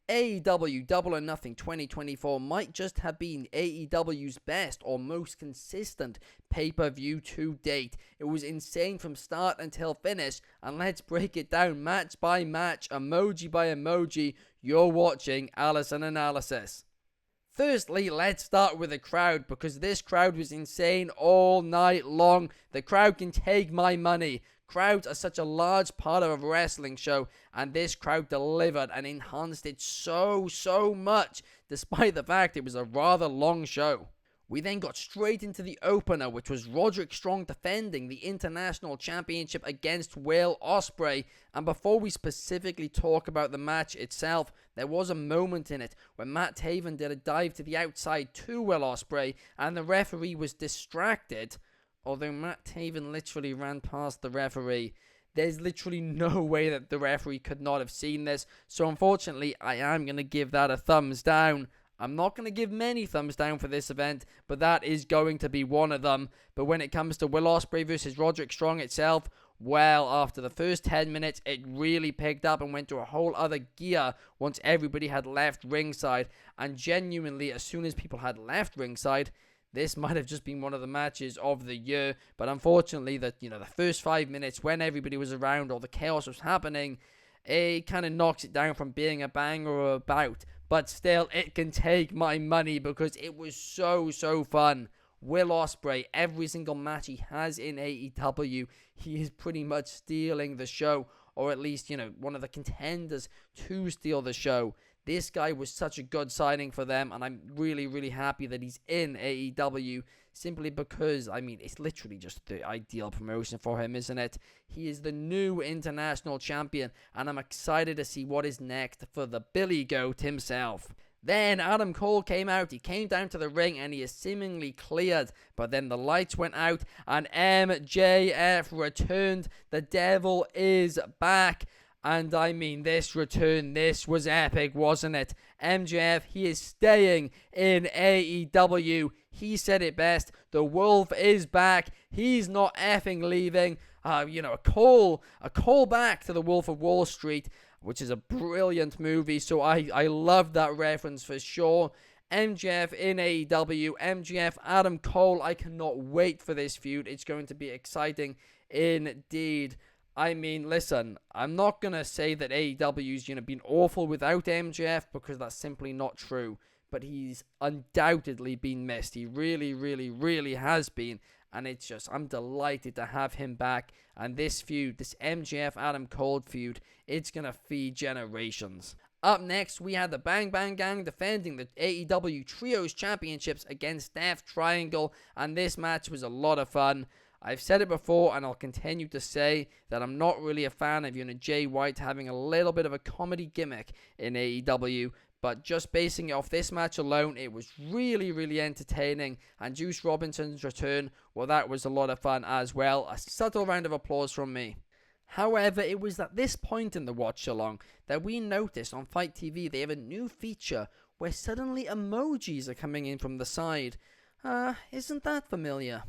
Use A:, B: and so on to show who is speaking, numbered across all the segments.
A: AEW Double or Nothing 2024 might just have been AEW's best or most consistent pay-per-view to date. It was insane from start until finish, and let's break it down match by match, emoji by emoji. You're watching Allison Analysis. Firstly, let's start with the crowd, because this crowd was insane all night long. The crowd can take my money. Crowds are such a large part of a wrestling show, and this crowd delivered and enhanced it so much, despite the fact it was a rather long show. We then got straight into the opener, which was Roderick Strong defending the International Championship against Will Ospreay. And before we specifically talk about the match itself, there was a moment in it where Matt Taven did a dive to the outside to Will Ospreay, and the referee was distracted. Although Matt Taven literally ran past the referee, there's literally no way that the referee could not have seen this. So unfortunately, I am going to give that a thumbs down. I'm not going to give many thumbs down for this event, but that is going to be one of them. But when it comes to Will Ospreay versus Roderick Strong itself, well, after the first 10 minutes, it really picked up and went to a whole other gear once everybody had left ringside. And genuinely, as soon as people had left ringside, this might have just been one of the matches of the year. But unfortunately, the first 5 minutes when everybody was around, all the chaos was happening, it kind of knocks it down from being a banger or a bout. But still, it can take my money because it was so fun. Will Ospreay, every single match he has in AEW, he is pretty much stealing the show. Or at least, one of the contenders to steal the show. This guy was such a good signing for them, and I'm really happy that he's in AEW, simply because, it's literally just the ideal promotion for him, isn't it? He is the new international champion, and I'm excited to see what is next for the Billy Goat himself. Then Adam Cole came out, he came down to the ring, and he is seemingly cleared, but then the lights went out, and MJF returned. The devil is back. And this return, this was epic, wasn't it? MJF, he is staying in AEW. He said it best. The wolf is back. He's not effing leaving. A call back to the Wolf of Wall Street, which is a brilliant movie. So I love that reference for sure. MJF in AEW. MJF, Adam Cole. I cannot wait for this feud. It's going to be exciting indeed. Listen, I'm not going to say that AEW's, been awful without MJF, because that's simply not true. But he's undoubtedly been missed. He really has been. And it's just, I'm delighted to have him back. And this feud, this MJF Adam Cole feud, it's going to feed generations. Up next, we had the Bang Bang Gang defending the AEW Trios Championships against Death Triangle. And this match was a lot of fun. I've said it before, and I'll continue to say that I'm not really a fan of Jay White having a little bit of a comedy gimmick in AEW, but just basing it off this match alone, it was really entertaining, and Juice Robinson's return, well, that was a lot of fun as well. A subtle round of applause from me. However, it was at this point in the watch-along that we noticed on Fight TV they have a new feature where suddenly emojis are coming in from the side. Isn't that familiar?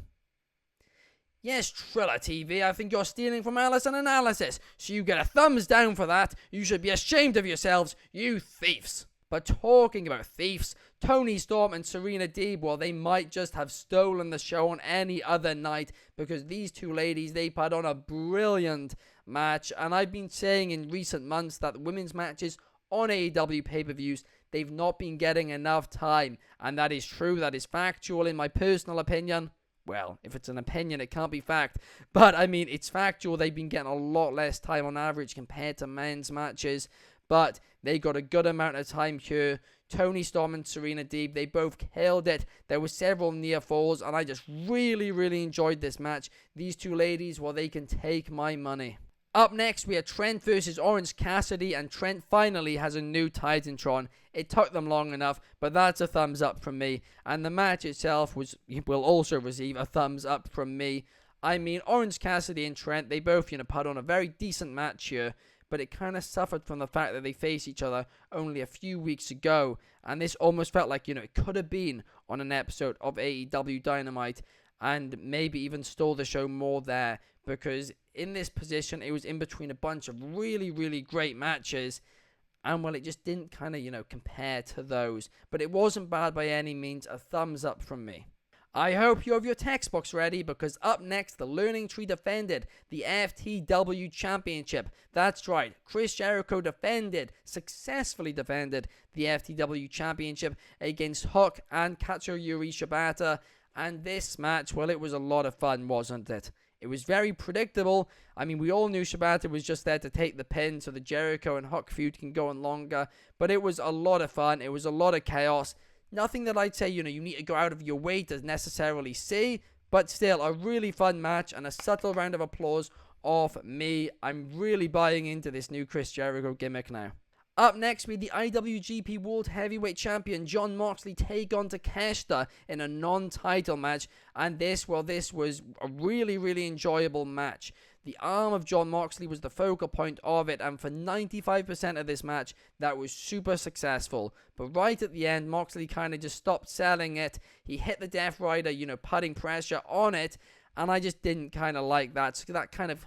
A: Yes, Triller TV, I think you're stealing from Allison Analysis, so you get a thumbs down for that. You should be ashamed of yourselves, you thieves. But talking about thieves, Toni Storm and Serena Deeb, well, they might just have stolen the show on any other night, because these two ladies, they put on a brilliant match. And I've been saying in recent months that women's matches on AEW pay-per-views, they've not been getting enough time. And that is true, that is factual in my personal opinion. Well, if it's an opinion, it can't be fact. But, it's factual. They've been getting a lot less time on average compared to men's matches. But they got a good amount of time here. Toni Storm and Serena Deeb, they both killed it. There were several near falls, and I just really enjoyed this match. These two ladies, well, they can take my money. Up next, we had Trent versus Orange Cassidy, and Trent finally has a new Titantron. It took them long enough, but that's a thumbs up from me. And the match itself will also receive a thumbs up from me. Orange Cassidy and Trent, they both, put on a very decent match here, but it kind of suffered from the fact that they faced each other only a few weeks ago. And this almost felt like, it could have been on an episode of AEW Dynamite, and maybe even stole the show more there, because in this position, it was in between a bunch of really great matches, And well, it just didn't kind of, compare to those. But it wasn't bad by any means. A thumbs up from me. I hope you have your textbooks ready, because up next, the Learning Tree defended the FTW Championship. That's right, Chris Jericho successfully defended the FTW Championship against Hook and Katsuyori Shibata. And this match, well, it was a lot of fun, wasn't it? It was very predictable. I mean, we all knew Shibata was just there to take the pin so the Jericho and Hook feud can go on longer. But it was a lot of fun. It was a lot of chaos. Nothing that I'd say, you need to go out of your way to necessarily see, but still a really fun match and a subtle round of applause off me. I'm really buying into this new Chris Jericho gimmick now. Up next, we had the IWGP World Heavyweight Champion Jon Moxley take on Takeshita in a non-title match, and this was a really, really enjoyable match. The arm of Jon Moxley was the focal point of it, and for 95% of this match, that was super successful. But right at the end, Moxley kind of just stopped selling it. He hit the Death Rider, putting pressure on it, and I just didn't kind of like that. So that kind of,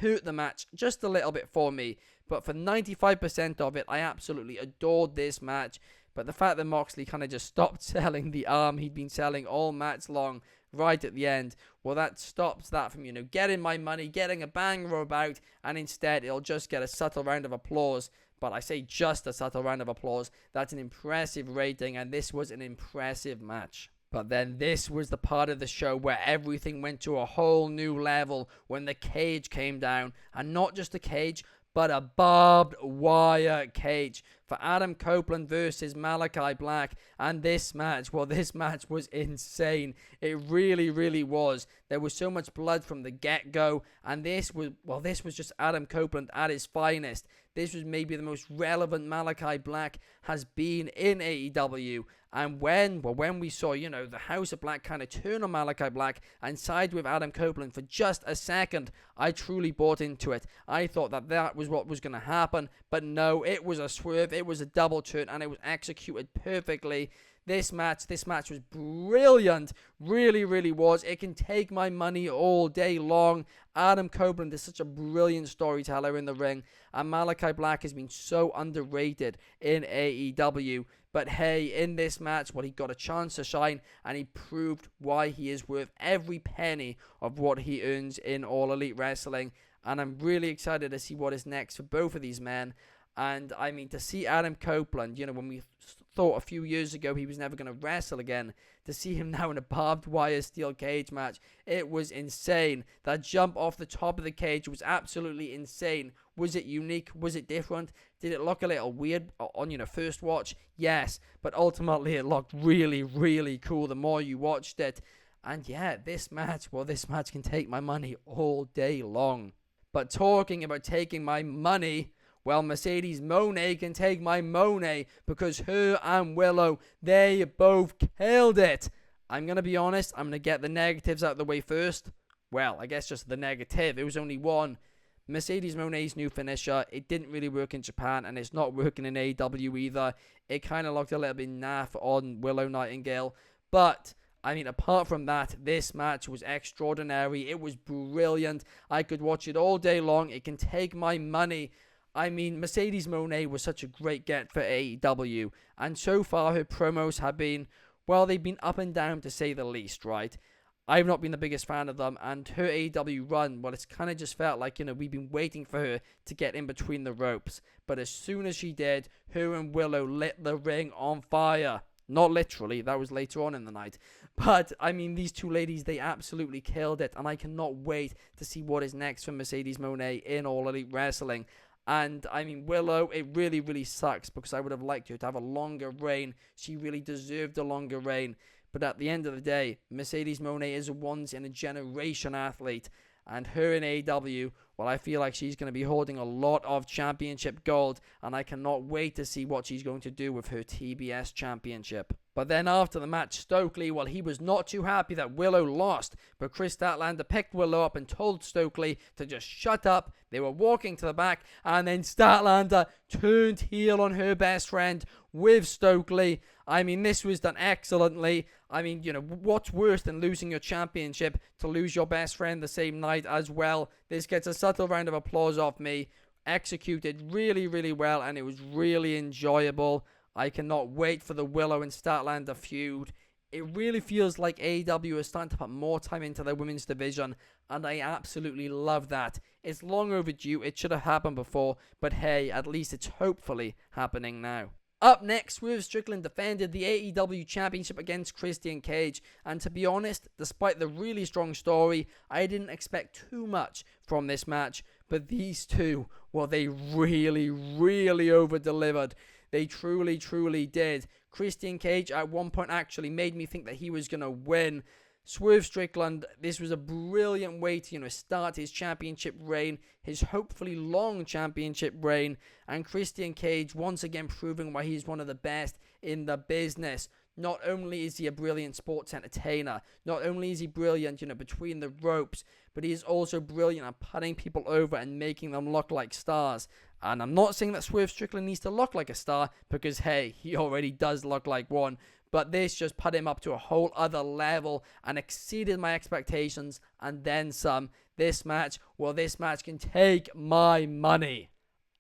A: hurt the match just a little bit for me. But for 95% of it, I absolutely adored this match. But the fact that Moxley kind of just stopped selling the arm he'd been selling all match long right at the end, well, that stops that from, getting my money, getting a banger about, and instead it'll just get a subtle round of applause. But I say just a subtle round of applause. That's an impressive rating, and this was an impressive match. But then this was the part of the show where everything went to a whole new level when the cage came down, and not just a cage, but a barbed wire cage for Adam Copeland versus Malachi Black. And this match was insane. It really, really was. There was so much blood from the get-go, and this was just Adam Copeland at his finest. This was maybe the most relevant Malachi Black has been in AEW. And when we saw, the House of Black kind of turn on Malachi Black and side with Adam Copeland for just a second, I truly bought into it. I thought that was what was going to happen, but no, it was a swerve, it was a double turn, and it was executed perfectly. This match was brilliant, really, really was. It can take my money all day long. Adam Copeland is such a brilliant storyteller in the ring, and Malachi Black has been so underrated in AEW. But hey, in this match, he got a chance to shine, and he proved why he is worth every penny of what he earns in All Elite Wrestling. And I'm really excited to see what is next for both of these men. And I mean, to see Adam Copeland, when we thought a few years ago he was never going to wrestle again, to see him now in a barbed wire steel cage match, it was insane. That jump off the top of the cage was absolutely insane. Was it unique? Was it different? Did it look a little weird on, first watch? Yes, but ultimately it looked really, really cool the more you watched it. And yeah, this match can take my money all day long. But talking about taking my money, well, Mercedes Moné can take my money, because her and Willow, they both killed it. I'm going to be honest, I'm going to get the negatives out of the way first. Well, I guess just the negative. It was only one. Mercedes Moné's new finisher, it didn't really work in Japan, and it's not working in AEW either. It kind of looked a little bit naff on Willow Nightingale. But I mean, apart from that, this match was extraordinary. It was brilliant. I could watch it all day long. It can take my money. I mean, Mercedes Moné was such a great get for AEW, and so far her promos have been, well, they've been up and down to say the least, right? I've not been the biggest fan of them, and her AEW run, well, it's kind of just felt like, we've been waiting for her to get in between the ropes. But as soon as she did, her and Willow lit the ring on fire. Not literally, that was later on in the night. But, I mean, these two ladies, they absolutely killed it, and I cannot wait to see what is next for Mercedes Moné in All Elite Wrestling. And, I mean, Willow, it really, really sucks, because I would have liked her to have a longer reign. She really deserved a longer reign. But at the end of the day, Mercedes Moné is a once-in-a-generation athlete. And her in AEW, well, I feel like she's going to be holding a lot of championship gold. And I cannot wait to see what she's going to do with her TBS championship. But then after the match, Stokely, well, he was not too happy that Willow lost. But Chris Statlander picked Willow up and told Stokely to just shut up. They were walking to the back. And then Statlander turned heel on her best friend with Stokely. I mean, this was done excellently. I mean, what's worse than losing your championship to lose your best friend the same night as well? This gets a subtle round of applause off me. executed really, really well, and it was really enjoyable. I cannot wait for the Willow and Statlander feud. It really feels like AEW is starting to put more time into their women's division, and I absolutely love that. It's long overdue, it should have happened before, but hey, at least it's hopefully happening now. Up next, Swerve Strickland defended the AEW Championship against Christian Cage, and to be honest, despite the really strong story, I didn't expect too much from this match, but these two, well, they really, really over-delivered. They truly, truly did. Christian Cage at one point actually made me think that he was going to win. Swerve Strickland, this was a brilliant way to, start his championship reign, his hopefully long championship reign, and Christian Cage once again proving why he's one of the best in the business. Not only is he a brilliant sports entertainer, not only is he brilliant, between the ropes, but he is also brilliant at putting people over and making them look like stars. And I'm not saying that Swerve Strickland needs to look like a star, because hey, he already does look like one. But this just put him up to a whole other level and exceeded my expectations and then some. This match can take my money.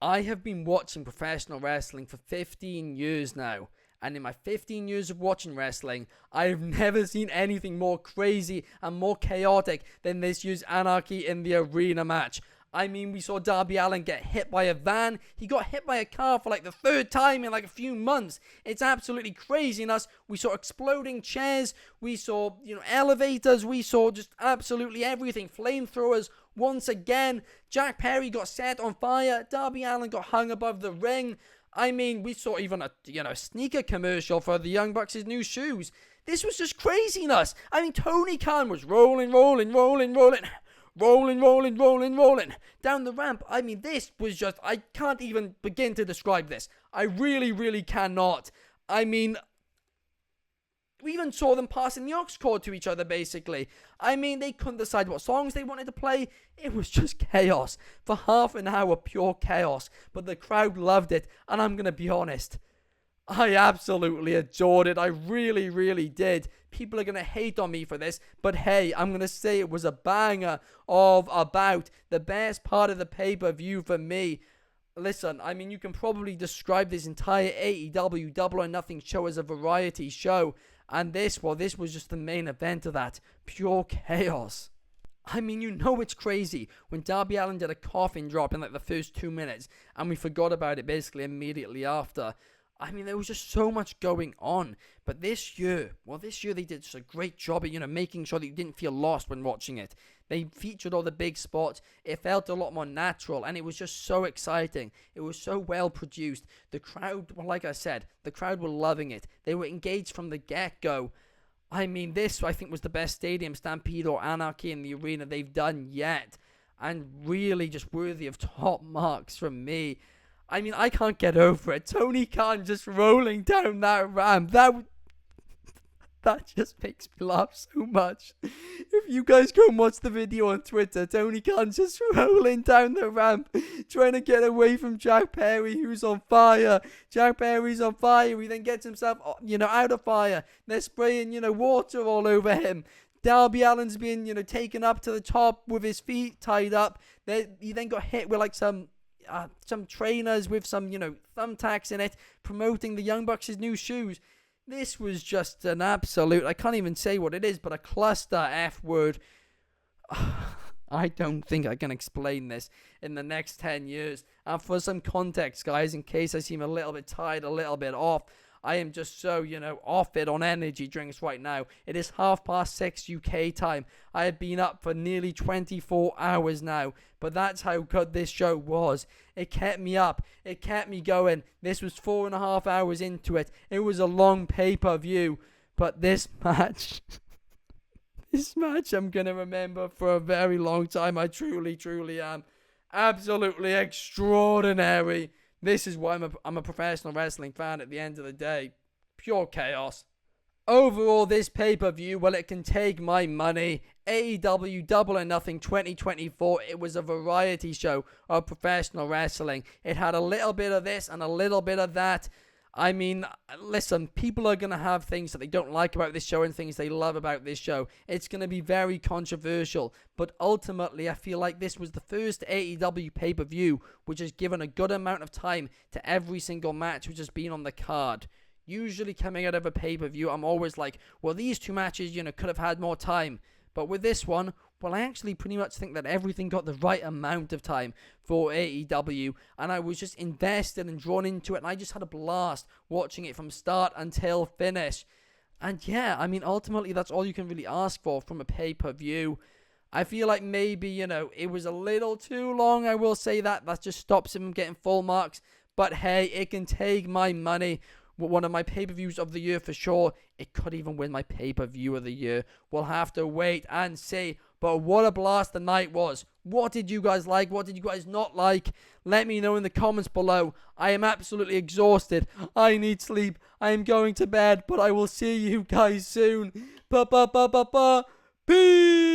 A: I have been watching professional wrestling for 15 years now. And in my 15 years of watching wrestling, I have never seen anything more crazy and more chaotic than this year's Anarchy in the Arena match. I mean, we saw Darby Allin get hit by a van. He got hit by a car for the third time in a few months. It's absolutely craziness. We saw exploding chairs. We saw, elevators. We saw just absolutely everything. Flamethrowers once again. Jack Perry got set on fire. Darby Allin got hung above the ring. I mean, we saw even a sneaker commercial for the Young Bucks' new shoes. This was just craziness. I mean, Tony Khan was rolling down the ramp. I mean, this was just, I can't even begin to describe this. I really, really cannot. I mean, we even saw them passing the aux cord to each other, basically. I mean, they couldn't decide what songs they wanted to play. It was just chaos. For half an hour, pure chaos. But the crowd loved it, and I'm going to be honest, I absolutely adored it. I really, really did. People are going to hate on me for this, but hey, I'm going to say it was a banger of a bout. The best part of the pay-per-view for me. Listen, I mean, you can probably describe this entire AEW Double or Nothing show as a variety show, and this was just the main event of that. Pure chaos. I mean, it's crazy when Darby Allin did a coffin drop in the first 2 minutes, and we forgot about it basically immediately after. I mean, there was just so much going on. But this year they did just a great job at, making sure that you didn't feel lost when watching it. They featured all the big spots. It felt a lot more natural, and it was just so exciting. It was so well produced. The crowd, well, like I said, the crowd were loving it. They were engaged from the get-go. I mean, this, I think, was the best stadium stampede or Anarchy in the Arena they've done yet. And really just worthy of top marks from me. I mean, I can't get over it. Tony Khan just rolling down that ramp. That just makes me laugh so much. If you guys go and watch the video on Twitter, Tony Khan just rolling down the ramp, trying to get away from Jack Perry, who's on fire. Jack Perry's on fire. He then gets himself, out of fire. They're spraying, water all over him. Darby Allin's being, taken up to the top with his feet tied up. He then got hit with some trainers with some, thumbtacks in it, promoting the Young Bucks' new shoes. This was just an absolute, I can't even say what it is, but a cluster F word. I don't think I can explain this in the next 10 years. And for some context, guys, in case I seem a little bit tired, a little bit off, I am just so, off it on energy drinks right now. It is 6:30 UK time. I have been up for nearly 24 hours now. But that's how good this show was. It kept me up. It kept me going. This was 4.5 hours into it. It was a long pay-per-view. But this match... this match I'm going to remember for a very long time. I truly, truly am. Absolutely extraordinary. This is why I'm a professional wrestling fan at the end of the day. Pure chaos. Overall, this pay-per-view, well, it can take my money. AEW Double or Nothing 2024, it was a variety show of professional wrestling. It had a little bit of this and a little bit of that. I mean, listen, people are going to have things that they don't like about this show and things they love about this show. It's going to be very controversial, but ultimately I feel like this was the first AEW pay-per-view which has given a good amount of time to every single match which has been on the card. Usually coming out of a pay-per-view, I'm always like, well, these two matches, could have had more time. But with this one, well, I actually pretty much think that everything got the right amount of time for AEW, and I was just invested and drawn into it, and I just had a blast watching it from start until finish. And yeah, I mean, ultimately, that's all you can really ask for from a pay-per-view. I feel like maybe, it was a little too long, I will say that. That just stops him from getting full marks. But hey, it can take my money. One of my pay-per-views of the year for sure. It could even win my pay-per-view of the year. We'll have to wait and see. But what a blast the night was. What did you guys like? What did you guys not like? Let me know in the comments below. I am absolutely exhausted. I need sleep. I am going to bed. But I will see you guys soon. Peace.